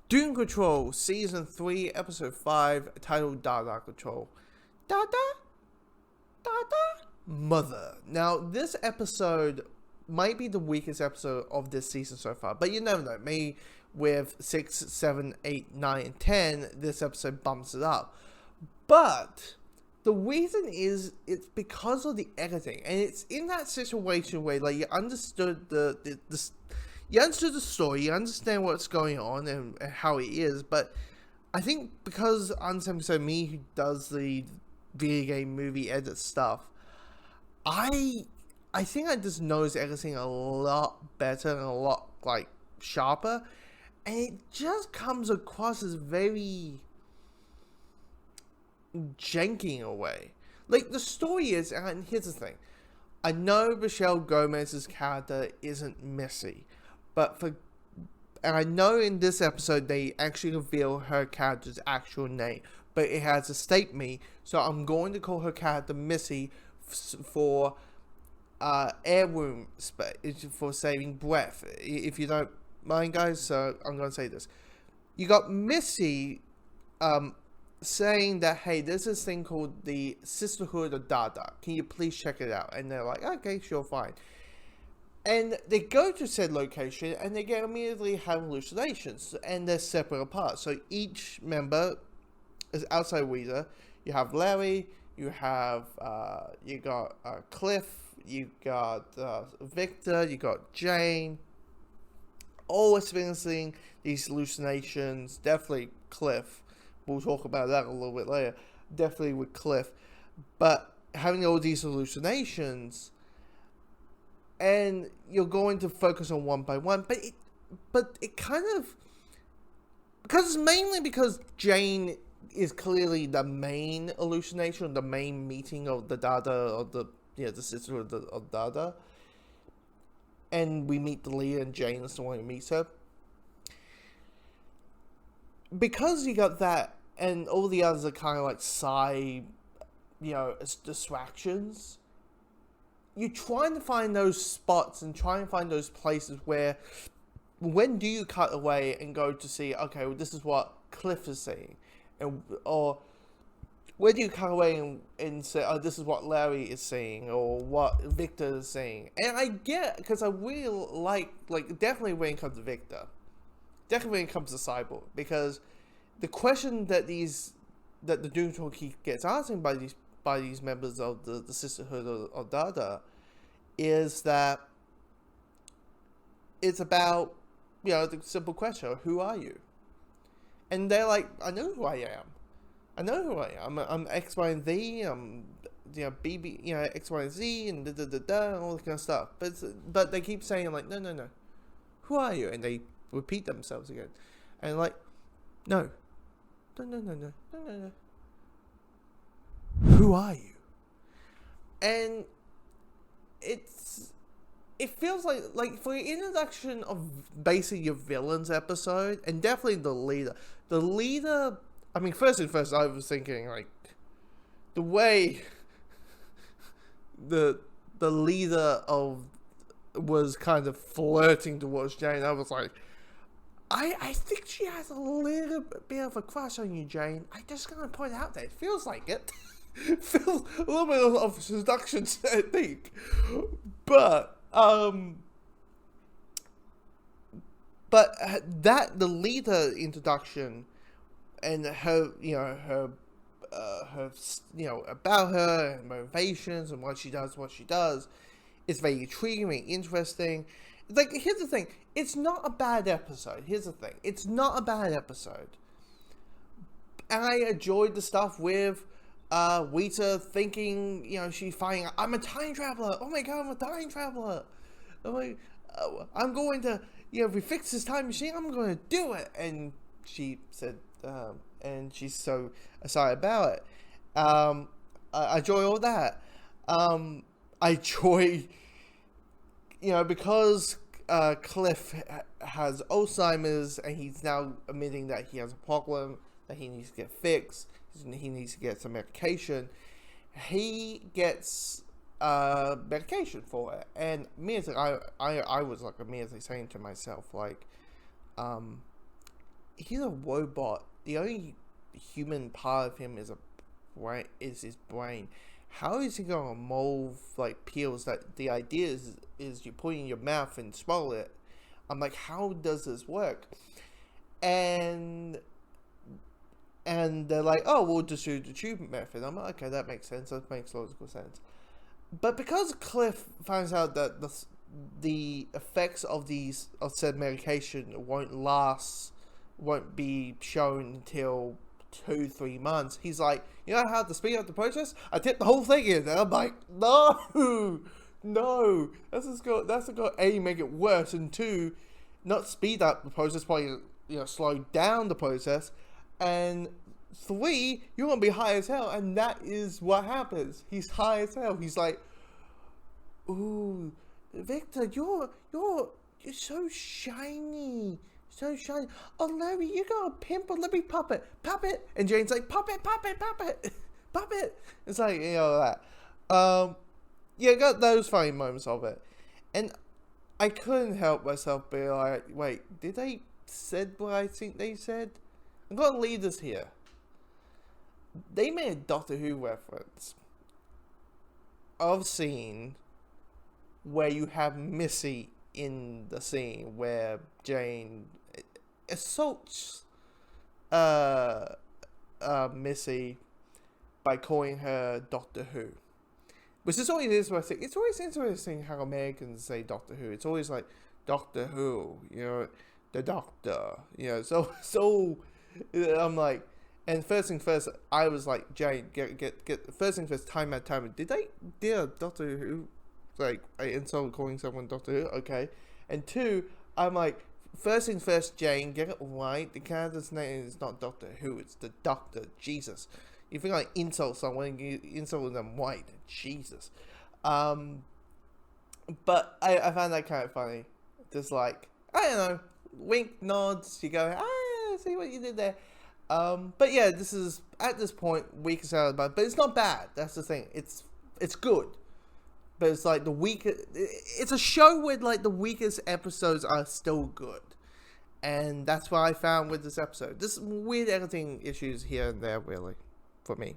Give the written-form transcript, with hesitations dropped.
Doom Control, Season 3, Episode 5, titled Dada Control. Dada? Dada? Mother. Now, this episode might be the weakest episode of this season so far, but you never know. Maybe with 6, 7, 8, 9, and 10, this episode bumps it up. But the reason is it's because of the editing, and it's in that situation where like you understood you understood the story, you understand what's going on and how it is, but I think because so me who does the video game movie edit stuff, I think I just noticed editing a lot better and a lot like sharper, and it just comes across as very janky in a way. Like, the story is, and here's the thing, I know Michelle Gomez's character isn't Missy, and I know in this episode they actually reveal her character's actual name, but it has escaped me, so I'm going to call her character Missy for for saving breath, if you don't mind, guys. So I'm going to say this. You got Missy saying that, hey, there's this thing called the Sisterhood of Dada. Can you please check it out? And they're like, okay, sure, fine. And they go to said location, and they immediately have hallucinations, and they're separate apart. So each member is outside Weezer. You have Larry, you have, you got Cliff, you got Victor, you got Jane, all experiencing these hallucinations. Definitely Cliff. We'll talk about that a little bit later. Definitely with Cliff. But having all these hallucinations, and you're going to focus on one by one, but it kind of, because Jane is clearly the main hallucination, the main meeting of the Dada, of the sister of Dada, and we meet the leader, and Jane is the one who meets her. Because you got that, and all the others are kind of like side, distractions, you're trying to find those spots and trying to find those places where, when do you cut away and go to see, okay, well, this is what Cliff is saying, or where do you cut away and say, oh, this is what Larry is saying, or what Victor is saying? And I get, because I really like, definitely when it comes to Victor, definitely when it comes to Cyborg, because the question that the Doom Patrol gets asking by these members of the Sisterhood of Dada is that it's about, the simple question, who are you? And they're like, I know who I am. I'm X, Y, and Z. I'm, BB, X, Y, and Z, and and all this kind of stuff. But they keep saying, like, no. Who are you? And they repeat themselves again. And like, no. Who are you? And it feels like for the introduction of basically your villains episode, and definitely the leader, I mean, first and first, I was thinking, like, the way the leader was kind of flirting towards Jane, I was like, I think she has a little bit of a crush on you, Jane. I just gonna point out that it feels like it. Feels a little bit of seduction, I think. But that the leader introduction and her, about her and motivations and what she does is very intriguing, very interesting. Like, here's the thing, it's not a bad episode. And I enjoyed the stuff with Weta thinking, she's finding out, I'm a time traveler. Oh my god, I'm a time traveler. I'm going to, if we fix this time machine, I'm going to do it. And she said, and she's so excited about it. I enjoy all that. I enjoy, because Cliff has Alzheimer's, and he's now admitting that he has a problem that he needs to get fixed. He needs to get some medication. He gets medication for it, and I was like immediately saying to myself, like, he's a robot. The only human part of him is his brain. How is he gonna mold like peels? That the idea is you put it in your mouth and swallow it. I'm like, how does this work? And they're like, oh, we'll just do the tube method. I'm like, okay, that makes sense. That makes logical sense. But because Cliff finds out that the effects of said medication won't be shown until 2-3 months, he's like, you know how to speed up the process? I tipped the whole thing in. And I'm like, no, that's just got A, make it worse, and 2, not speed up the process, probably slow down the process, and 3, you're gonna be high as hell. And that is what happens. He's high as hell. He's like, ooh, Victor, you're so shiny. So shiny. Oh, Larry, you got a pimple. Let me pop it. Pop it. And Jane's like, pop it. Pop it. It's like, that. Yeah, got those funny moments of it. And I couldn't help myself being like, wait, did they said what I think they said? I'm going to leave this here. They made a Doctor Who reference of scene where you have Missy in the scene where Jane assaults Missy by calling her Doctor Who, which is always interesting. It's always interesting how Americans say Doctor Who. It's always like Doctor Who, the Doctor, So I'm like, and first thing first, I was like, Jane, get first thing first, time. Did a Doctor Who like I insult calling someone Doctor Who? Okay, and 2, I'm like, first thing first, Jane, get it right. The character's name is not Doctor Who, it's the Doctor. Jesus, you think I insult someone, you insult them white? Jesus. But I found that kind of funny. Just like, I don't know, wink, nods. You go, see what you did there. But yeah, this is at this point weakest out of the bunch, but it's not bad. That's the thing. It's good. But it's like the weakest. It's a show where like the weakest episodes are still good, and that's what I found with this episode. There's weird editing issues here and there, really, for me.